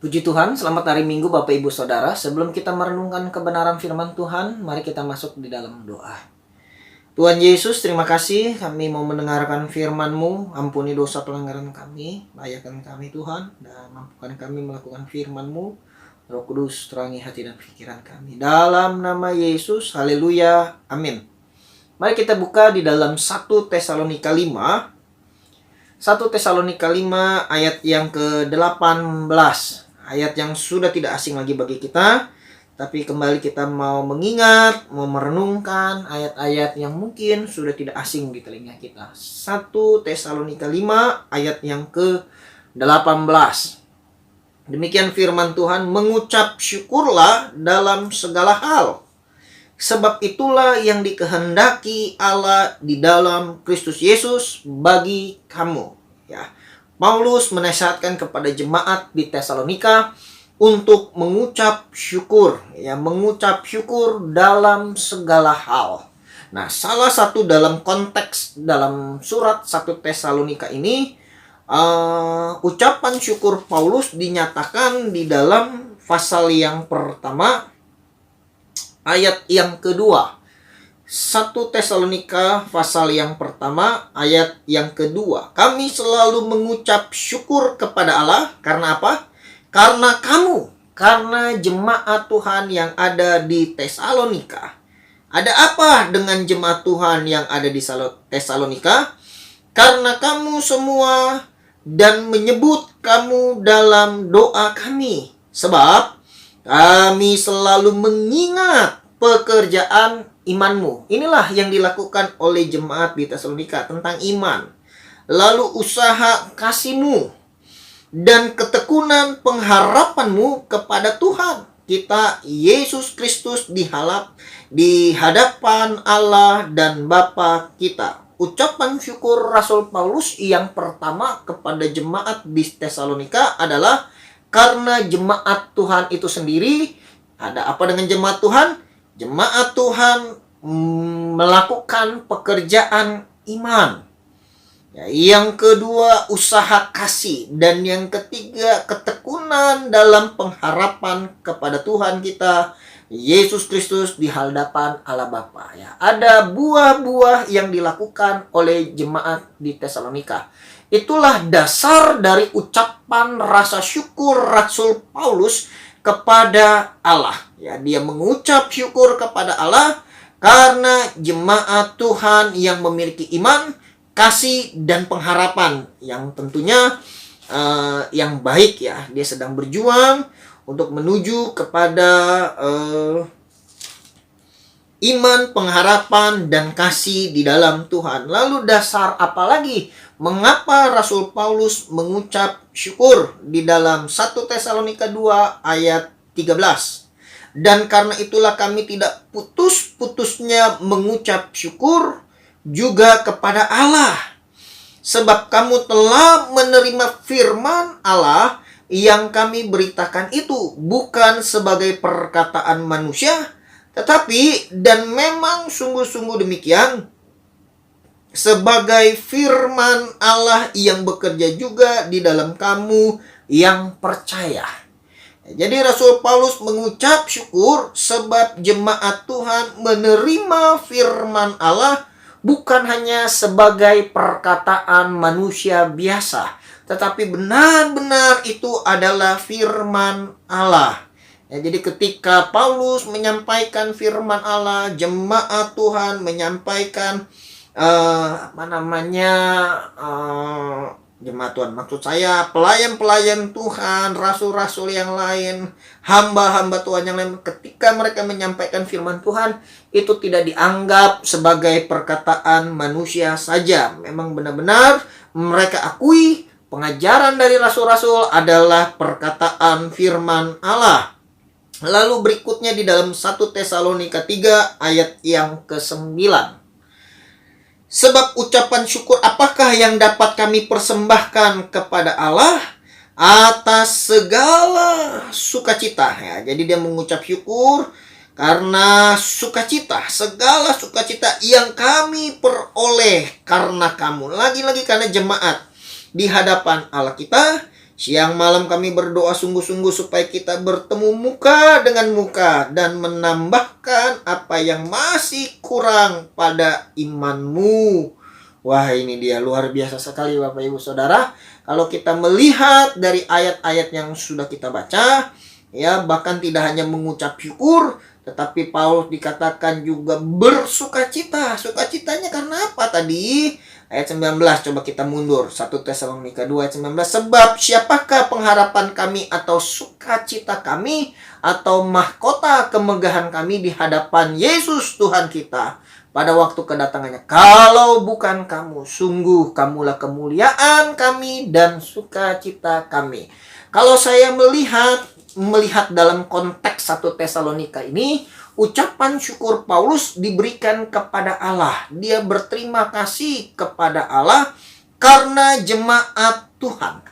Puji Tuhan, selamat hari Minggu Bapak Ibu Saudara. Sebelum kita merenungkan kebenaran firman Tuhan, mari kita masuk di dalam doa. Tuhan Yesus, terima kasih kami mau mendengarkan firman-Mu. Ampuni dosa pelanggaran kami, layakan kami Tuhan, dan mampukan kami melakukan firman-Mu. Roh Kudus, terangi hati dan pikiran kami. Dalam nama Yesus, haleluya, amin. Mari kita buka di dalam 1 Tesalonika 5. 1 Tesalonika 5 ayat yang ke-18. Ayat yang sudah tidak asing lagi bagi kita, tapi kembali kita mau mengingat, mau merenungkan ayat-ayat yang mungkin sudah tidak asing di telinga kita. 1 Tesalonika 5 ayat yang ke-18. Demikian firman Tuhan, mengucap syukurlah dalam segala hal, sebab itulah yang dikehendaki Allah di dalam Kristus Yesus bagi kamu. Ya. Paulus menasihatkan kepada jemaat di Tesalonika untuk mengucap syukur, ya, mengucap syukur dalam segala hal. Nah, salah satu dalam konteks dalam surat 1 Tesalonika ini, ucapan syukur Paulus dinyatakan di dalam pasal yang pertama, ayat yang kedua. 1 Tesalonika pasal yang pertama ayat yang kedua. Kami selalu mengucap syukur kepada Allah. Karena apa? Karena kamu, karena jemaat Tuhan yang ada di Tesalonika. Ada apa dengan jemaat Tuhan yang ada di Tesalonika? Karena kamu semua dan menyebut kamu dalam doa kami. Sebab kami selalu mengingat pekerjaan imanmu. Inilah yang dilakukan oleh jemaat di Tesalonika tentang iman. Lalu usaha kasihmu dan ketekunan pengharapanmu kepada Tuhan kita Yesus Kristus di hadapan Allah dan Bapa kita. Ucapan syukur Rasul Paulus yang pertama kepada jemaat di Tesalonika adalah karena jemaat Tuhan itu sendiri. Ada apa dengan jemaat Tuhan? Jemaat Tuhan melakukan pekerjaan iman. Ya, yang kedua, usaha kasih. Dan yang ketiga, ketekunan dalam pengharapan kepada Tuhan kita, Yesus Kristus di hadapan Allah Bapa. Ya, ada buah-buah yang dilakukan oleh jemaat di Tesalonika. Itulah dasar dari ucapan rasa syukur Rasul Paulus kepada Allah. Ya, dia mengucap syukur kepada Allah karena jemaat Tuhan yang memiliki iman, kasih, dan pengharapan yang tentunya yang baik, ya. Dia sedang berjuang untuk menuju kepada iman, pengharapan, dan kasih di dalam Tuhan. Lalu dasar apa lagi? Mengapa Rasul Paulus mengucap syukur di dalam 1 Tesalonika 2 ayat 13? Dan karena itulah kami tidak putus-putusnya mengucap syukur juga kepada Allah. Sebab kamu telah menerima firman Allah yang kami beritakan itu bukan sebagai perkataan manusia, tetapi dan memang sungguh-sungguh demikian, sebagai firman Allah yang bekerja juga di dalam kamu yang percaya. Jadi Rasul Paulus mengucap syukur sebab jemaat Tuhan menerima firman Allah bukan hanya sebagai perkataan manusia biasa, tetapi benar-benar itu adalah firman Allah. Ya, jadi ketika Paulus menyampaikan firman Allah, jemaat Tuhan menyampaikan jemaat Tuhan, maksud saya pelayan-pelayan Tuhan, rasul-rasul yang lain, hamba-hamba Tuhan yang lain, ketika mereka menyampaikan firman Tuhan, itu tidak dianggap sebagai perkataan manusia saja. Memang benar-benar mereka akui pengajaran dari rasul-rasul adalah perkataan firman Allah. Lalu berikutnya di dalam 1 Tesalonika 3 ayat yang ke-9. Sebab ucapan syukur apakah yang dapat kami persembahkan kepada Allah atas segala sukacita. Ya, jadi dia mengucap syukur karena sukacita, segala sukacita yang kami peroleh karena kamu. Lagi-lagi karena jemaat di hadapan Allah kita, Siang malam kami berdoa sungguh-sungguh supaya kita bertemu muka dengan muka dan menambahkan apa yang masih kurang pada imanmu. Wah, ini dia luar biasa sekali Bapak Ibu Saudara. Kalau kita melihat dari ayat-ayat yang sudah kita baca, ya bahkan tidak hanya mengucap syukur, tetapi Paulus dikatakan juga bersukacita. Sukacitanya karena apa tadi? Ayat 19, coba kita mundur. 1 Tesalonika 2 ayat 19. Sebab siapakah pengharapan kami atau sukacita kami atau mahkota kemegahan kami di hadapan Yesus Tuhan kita pada waktu kedatangannya, kalau bukan kamu, sungguh kamulah kemuliaan kami dan sukacita kami. Kalau saya melihat dalam konteks 1 Tesalonika ini, ucapan syukur Paulus diberikan kepada Allah. Dia berterima kasih kepada Allah karena jemaat Tuhan.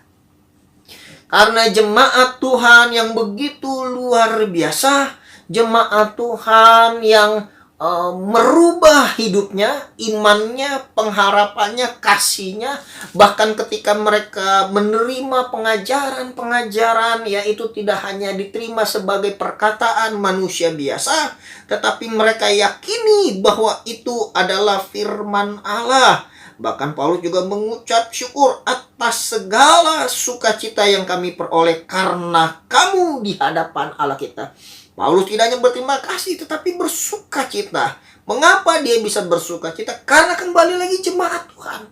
Karena jemaat Tuhan yang begitu luar biasa, jemaat Tuhan yang merubah hidupnya, imannya, pengharapannya, kasihnya. Bahkan ketika mereka menerima pengajaran-pengajaran, yaitu tidak hanya diterima sebagai perkataan manusia biasa, tetapi mereka yakini bahwa itu adalah firman Allah. Bahkan Paulus juga mengucap syukur atas segala sukacita yang kami peroleh karena kamu di hadapan Allah kita. Paulus tidak hanya berterima kasih tetapi bersukacita. Mengapa dia bisa bersukacita? Karena kembali lagi jemaat Tuhan.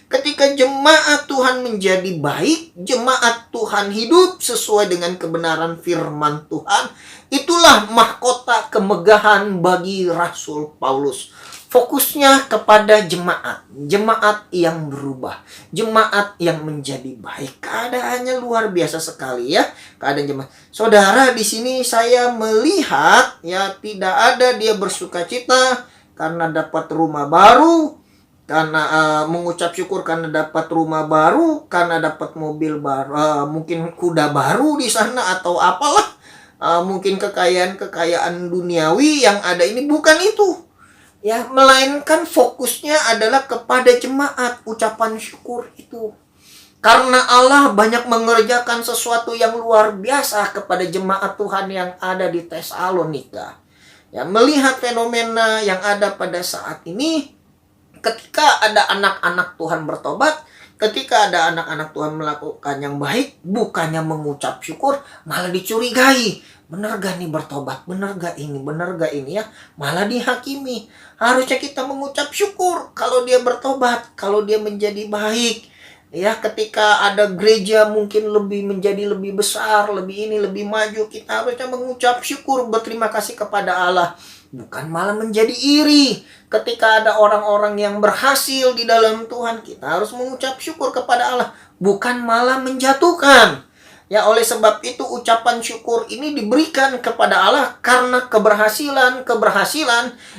Ketika jemaat Tuhan menjadi baik, jemaat Tuhan hidup sesuai dengan kebenaran firman Tuhan, itulah mahkota kemegahan bagi Rasul Paulus. Fokusnya kepada jemaat yang berubah, jemaat yang menjadi baik. Keadaannya luar biasa sekali ya, keadaan jemaat. Saudara, di sini saya melihat ya tidak ada dia bersukacita karena dapat rumah baru, karena mengucap syukur karena dapat rumah baru, karena dapat mobil baru, mungkin kuda baru di sana atau apalah, mungkin kekayaan duniawi yang ada ini, bukan itu. Ya, melainkan fokusnya adalah kepada jemaat, ucapan syukur itu. Karena Allah banyak mengerjakan sesuatu yang luar biasa kepada jemaat Tuhan yang ada di Tesalonika. Ya, melihat fenomena yang ada pada saat ini, ketika ada anak-anak Tuhan bertobat, ketika ada anak-anak Tuhan melakukan yang baik, bukannya mengucap syukur, malah dicurigai. Benar gak nih bertobat? Benar gak ini ya? Malah dihakimi. Harusnya kita mengucap syukur kalau dia bertobat, kalau dia menjadi baik. Ya, ketika ada gereja mungkin menjadi lebih besar, lebih maju, kita harusnya mengucap syukur, berterima kasih kepada Allah. Bukan malah menjadi iri. Ketika ada orang-orang yang berhasil di dalam Tuhan, kita harus mengucap syukur kepada Allah. Bukan malah menjatuhkan. Ya, oleh sebab itu ucapan syukur ini diberikan kepada Allah karena keberhasilan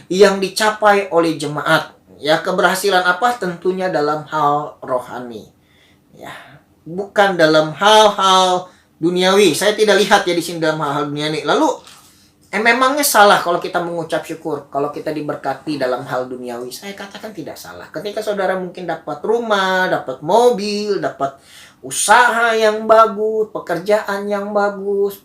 yang dicapai oleh jemaat. Ya, keberhasilan apa? Tentunya dalam hal rohani. Ya, bukan dalam hal-hal duniawi. Saya tidak lihat ya di sini dalam hal-hal duniawi. Lalu, memangnya salah kalau kita mengucap syukur, kalau kita diberkati dalam hal duniawi? Saya katakan tidak salah. Ketika saudara mungkin dapat rumah, dapat mobil, dapat usaha yang bagus, pekerjaan yang bagus,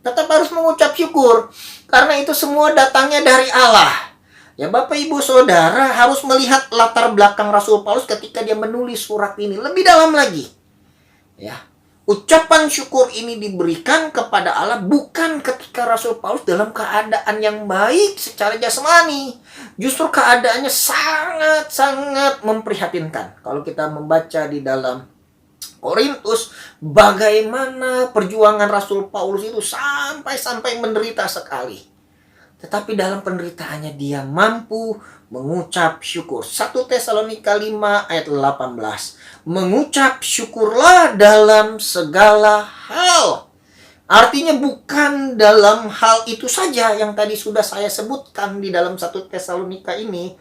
tetap harus mengucap syukur. Karena itu semua datangnya dari Allah. Ya, Bapak Ibu Saudara harus melihat latar belakang Rasul Paulus ketika dia menulis surat ini lebih dalam lagi. Ya, ucapan syukur ini diberikan kepada Allah bukan ketika Rasul Paulus dalam keadaan yang baik secara jasmani. Justru keadaannya sangat-sangat memprihatinkan. Kalau kita membaca di dalam Korintus, bagaimana perjuangan Rasul Paulus itu sampai menderita sekali. Tetapi dalam penderitaannya dia mampu mengucap syukur. 1 Tesalonika 5 ayat 18. Mengucap syukurlah dalam segala hal. Artinya bukan dalam hal itu saja yang tadi sudah saya sebutkan di dalam 1 Tesalonika ini.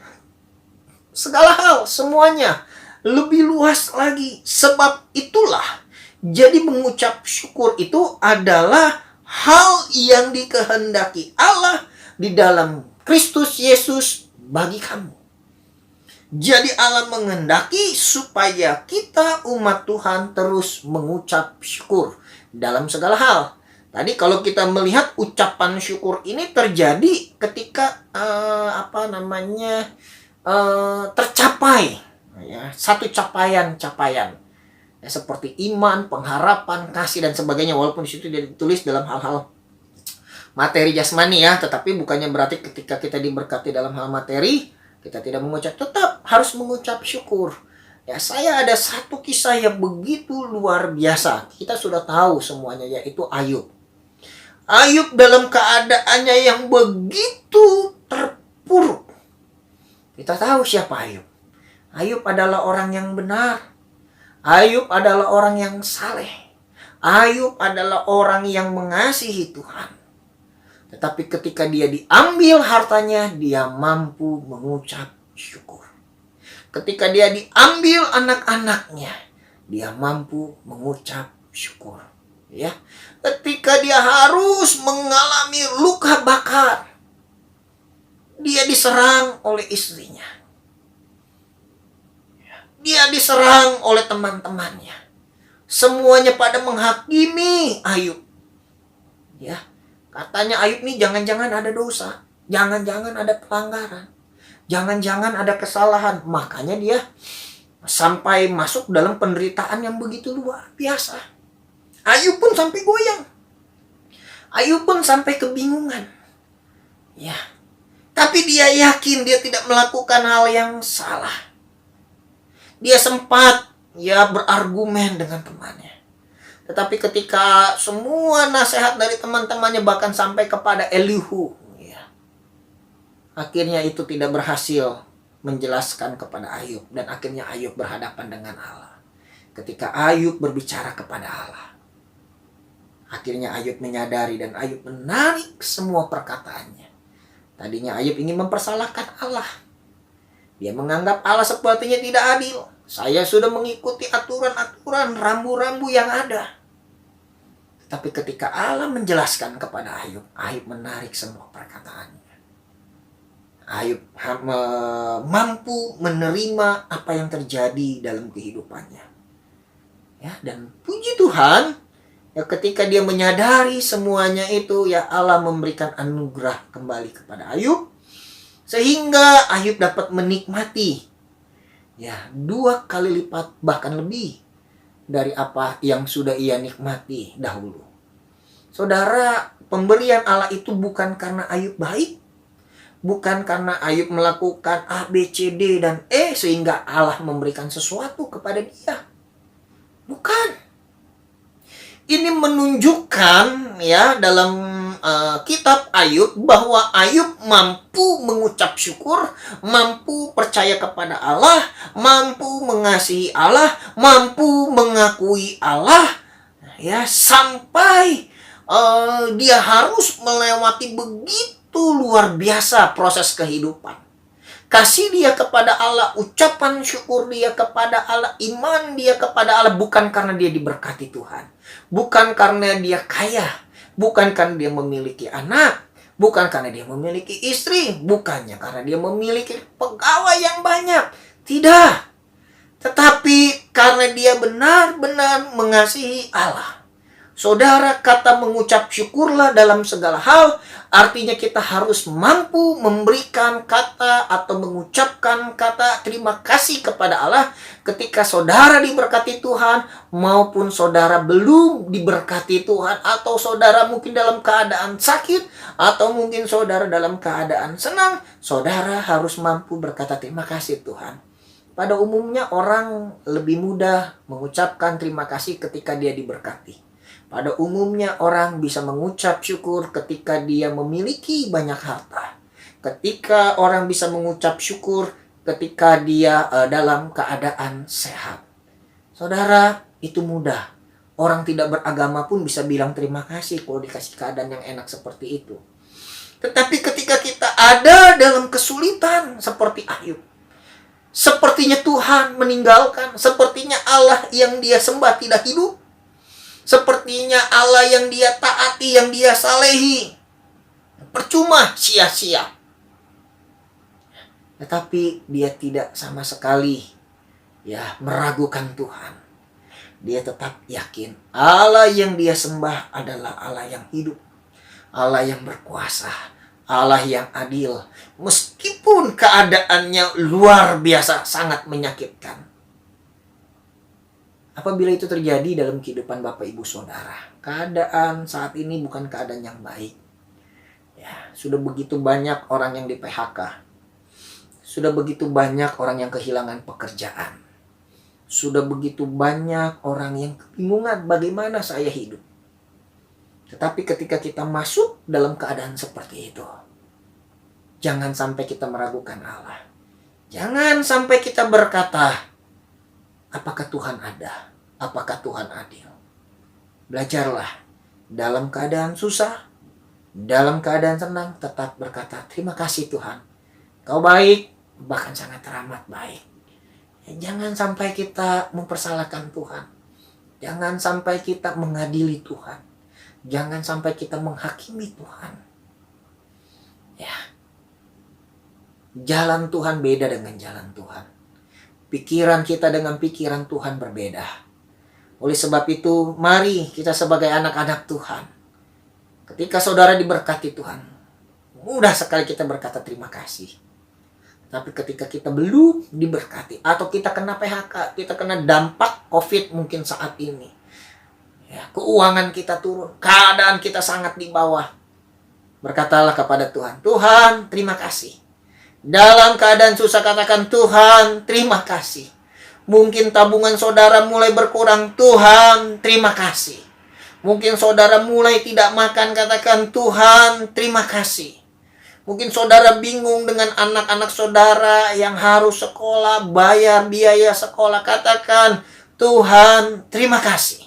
Segala hal, semuanya. Lebih luas lagi. Sebab itulah, jadi mengucap syukur itu adalah hal yang dikehendaki Allah di dalam Kristus Yesus bagi kamu. Jadi Allah menghendaki supaya kita umat Tuhan terus mengucap syukur dalam segala hal. Tadi kalau kita melihat ucapan syukur ini terjadi ketika tercapai, ya, satu capaian ya, seperti iman, pengharapan, kasih dan sebagainya. Walaupun di situ ditulis dalam hal-hal materi jasmani ya, tetapi bukannya berarti ketika kita diberkati dalam hal materi kita tidak mengucap, tetap harus mengucap syukur. Ya, saya ada satu kisah yang begitu luar biasa. Kita sudah tahu semuanya, yaitu Ayub. Ayub dalam keadaannya yang begitu terpuruk. Kita tahu siapa Ayub. Ayub adalah orang yang benar. Ayub adalah orang yang saleh. Ayub adalah orang yang mengasihi Tuhan. Tetapi ketika dia diambil hartanya, dia mampu mengucap syukur. Ketika dia diambil anak-anaknya, dia mampu mengucap syukur. Ya, ketika dia harus mengalami luka bakar, dia diserang oleh istrinya, dia diserang oleh teman-temannya. Semuanya pada menghakimi Ayub. Ya, katanya Ayub nih jangan-jangan ada dosa, jangan-jangan ada pelanggaran, jangan-jangan ada kesalahan. Makanya dia sampai masuk dalam penderitaan yang begitu luar biasa. Ayub pun sampai goyang. Ayub pun sampai kebingungan. Ya, tapi dia yakin dia tidak melakukan hal yang salah. Dia sempat berargumen dengan temannya. Tetapi ketika semua nasihat dari teman-temannya bahkan sampai kepada Elihu, ya, akhirnya itu tidak berhasil menjelaskan kepada Ayub. Dan akhirnya Ayub berhadapan dengan Allah. Ketika Ayub berbicara kepada Allah, akhirnya Ayub menyadari dan Ayub menarik semua perkataannya. Tadinya Ayub ingin mempersalahkan Allah. Dia menganggap Allah sepertinya tidak adil. Saya sudah mengikuti aturan-aturan rambu-rambu yang ada. Tapi ketika Allah menjelaskan kepada Ayub, Ayub menarik semua perkataannya. Ayub mampu menerima apa yang terjadi dalam kehidupannya. Ya, dan puji Tuhan, ya, ketika dia menyadari semuanya itu, ya, Allah memberikan anugerah kembali kepada Ayub. Sehingga Ayub dapat menikmati, ya, 2 kali lipat bahkan lebih dari apa yang sudah ia nikmati dahulu. Saudara, pemberian Allah itu bukan karena Ayub baik, bukan karena Ayub melakukan A, B, C, D, dan E sehingga Allah memberikan sesuatu kepada dia. Bukan. Ini menunjukkan, ya, dalam kitab Ayub bahwa Ayub mampu mengucap syukur, mampu percaya kepada Allah, mampu mengasihi Allah, mampu mengakui Allah, ya, sampai dia harus melewati begitu luar biasa proses kehidupan. Kasih dia kepada Allah, ucapan syukur dia kepada Allah, iman dia kepada Allah, bukan karena dia diberkati Tuhan, bukan karena dia kaya, bukan karena dia memiliki anak, bukan karena dia memiliki istri, bukannya karena dia memiliki pegawai yang banyak. Tidak. Tetapi karena dia benar-benar mengasihi Allah. Saudara, kata mengucap syukurlah dalam segala hal artinya kita harus mampu memberikan kata atau mengucapkan kata terima kasih kepada Allah ketika saudara diberkati Tuhan maupun saudara belum diberkati Tuhan, atau saudara mungkin dalam keadaan sakit atau mungkin saudara dalam keadaan senang. Saudara harus mampu berkata terima kasih Tuhan. Pada umumnya orang lebih mudah mengucapkan terima kasih ketika dia diberkati. Pada umumnya orang bisa mengucap syukur ketika dia memiliki banyak harta. Ketika orang bisa mengucap syukur ketika dia dalam keadaan sehat. Saudara, itu mudah. Orang tidak beragama pun bisa bilang terima kasih kalau dikasih keadaan yang enak seperti itu. Tetapi ketika kita ada dalam kesulitan seperti Ayub, sepertinya Tuhan meninggalkan, sepertinya Allah yang dia sembah tidak hidup, sepertinya Allah yang dia taati, yang dia salehi, percuma, sia-sia. Tetapi dia tidak sama sekali meragukan Tuhan. Dia tetap yakin Allah yang dia sembah adalah Allah yang hidup, Allah yang berkuasa, Allah yang adil. Meskipun keadaannya luar biasa sangat menyakitkan. Apabila itu terjadi dalam kehidupan Bapak Ibu Saudara, keadaan saat ini bukan keadaan yang baik. Sudah begitu banyak orang yang di PHK. Sudah begitu banyak orang yang kehilangan pekerjaan. Sudah begitu banyak orang yang kebingungan bagaimana saya hidup. Tetapi ketika kita masuk dalam keadaan seperti itu, jangan sampai kita meragukan Allah. Jangan sampai kita berkata, apakah Tuhan ada? Apakah Tuhan adil? Belajarlah dalam keadaan susah, dalam keadaan senang, tetap berkata, terima kasih Tuhan. Kau baik, bahkan sangat teramat baik. Jangan sampai kita mempersalahkan Tuhan. Jangan sampai kita mengadili Tuhan. Jangan sampai kita menghakimi Tuhan. Jalan Tuhan beda dengan jalan Tuhan. Pikiran kita dengan pikiran Tuhan berbeda. Oleh sebab itu, mari kita sebagai anak-anak Tuhan, ketika saudara diberkati Tuhan, mudah sekali kita berkata terima kasih. Tapi ketika kita belum diberkati, atau kita kena PHK, kita kena dampak COVID mungkin saat ini, keuangan kita turun, keadaan kita sangat di bawah, berkatalah kepada Tuhan, Tuhan terima kasih. Dalam keadaan susah katakan, Tuhan terima kasih. Mungkin tabungan saudara mulai berkurang, Tuhan terima kasih. Mungkin saudara mulai tidak makan, katakan Tuhan terima kasih. Mungkin saudara bingung dengan anak-anak saudara yang harus sekolah, bayar biaya sekolah, katakan Tuhan terima kasih.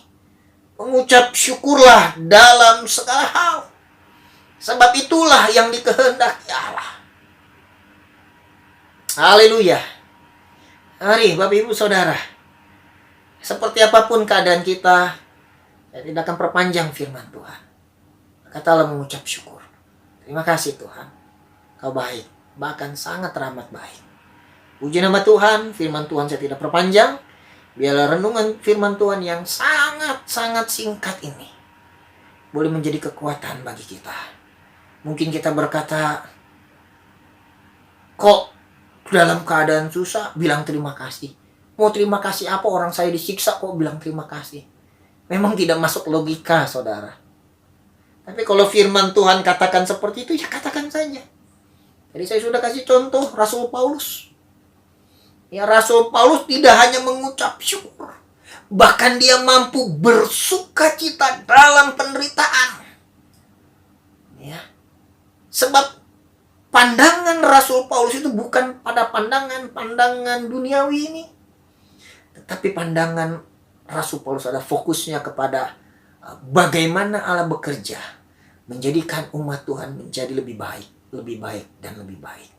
Mengucap syukurlah dalam segala hal. Sebab itulah yang dikehendaki Allah. Haleluya. Mari Bapak Ibu Saudara, seperti apapun keadaan kita, saya tidak akan perpanjang firman Tuhan. Katalah mengucap syukur. Terima kasih Tuhan. Kau baik, bahkan sangat teramat baik. Puji nama Tuhan, firman Tuhan saya tidak perpanjang. Biarlah renungan firman Tuhan yang sangat-sangat singkat ini boleh menjadi kekuatan bagi kita. Mungkin kita berkata, kok dalam keadaan susah bilang terima kasih. Mau terima kasih apa, orang saya disiksa kok bilang terima kasih. Memang tidak masuk logika saudara. Tapi kalau firman Tuhan katakan seperti itu, ya katakan saja. Jadi saya sudah kasih contoh Rasul Paulus. Rasul Paulus tidak hanya mengucap syukur, bahkan dia mampu bersukacita dalam penderitaan. Sebab pandangan Rasul Paulus itu bukan pada pandangan duniawi ini. Tetapi pandangan Rasul Paulus ada fokusnya kepada bagaimana Allah bekerja menjadikan umat Tuhan menjadi lebih baik, dan lebih baik.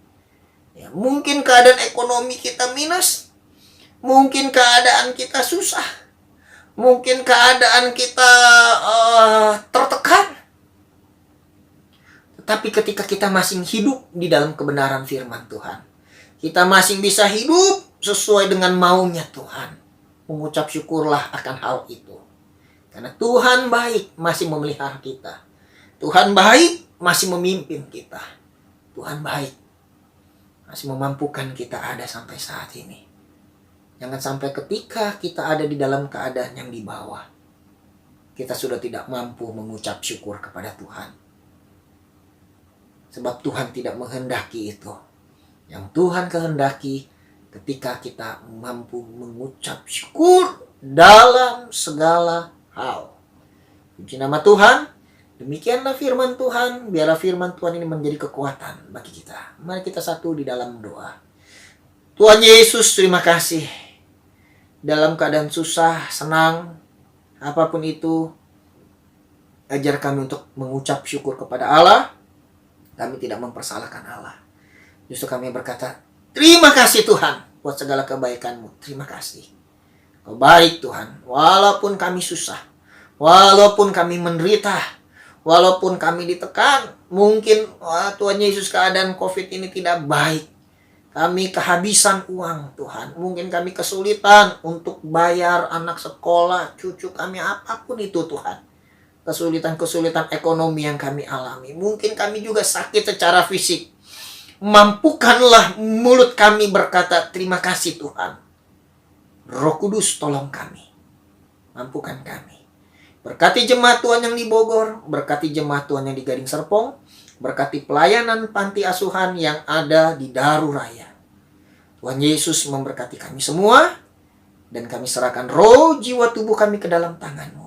Mungkin keadaan ekonomi kita minus, mungkin keadaan kita susah, mungkin keadaan kita tertekan. Tapi ketika kita masih hidup di dalam kebenaran firman Tuhan, kita masih bisa hidup sesuai dengan maunya Tuhan, mengucap syukurlah akan hal itu. Karena Tuhan baik, masih memelihara kita. Tuhan baik, masih memimpin kita. Tuhan baik, masih memampukan kita ada sampai saat ini. Jangan sampai ketika kita ada di dalam keadaan yang di bawah, kita sudah tidak mampu mengucap syukur kepada Tuhan. Sebab Tuhan tidak menghendaki itu. Yang Tuhan kehendaki ketika kita mampu mengucap syukur dalam segala hal. Puji nama Tuhan. Demikianlah firman Tuhan. Biarlah firman Tuhan ini menjadi kekuatan bagi kita. Mari kita satu di dalam doa. Tuhan Yesus, terima kasih. Dalam keadaan susah, senang, apapun itu, ajar kami untuk mengucap syukur kepada Allah. Kami tidak mempersalahkan Allah. Justru kami berkata, terima kasih Tuhan buat segala kebaikan-Mu. Terima kasih. Kau baik Tuhan. Walaupun kami susah, walaupun kami menderita, walaupun kami ditekan, mungkin Tuhan Yesus keadaan COVID ini tidak baik. Kami kehabisan uang Tuhan. Mungkin kami kesulitan untuk bayar anak sekolah, cucu kami, apapun itu Tuhan. Kesulitan-kesulitan ekonomi yang kami alami. Mungkin kami juga sakit secara fisik. Mampukanlah mulut kami berkata terima kasih Tuhan. Roh Kudus tolong kami. Mampukan kami. Berkati jemaat Tuhan yang di Bogor. Berkati jemaat Tuhan yang di Gading Serpong. Berkati pelayanan panti asuhan yang ada di Daru Raya. Tuhan Yesus memberkati kami semua. Dan kami serahkan roh, jiwa, tubuh kami ke dalam tangan-Mu.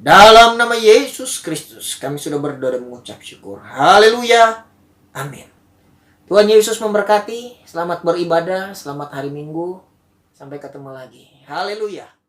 Dalam nama Yesus Kristus kami sudah berdoa dan mengucap syukur. Haleluya. Amin. Tuhan Yesus memberkati. Selamat beribadah. Selamat hari Minggu. Sampai ketemu lagi. Haleluya.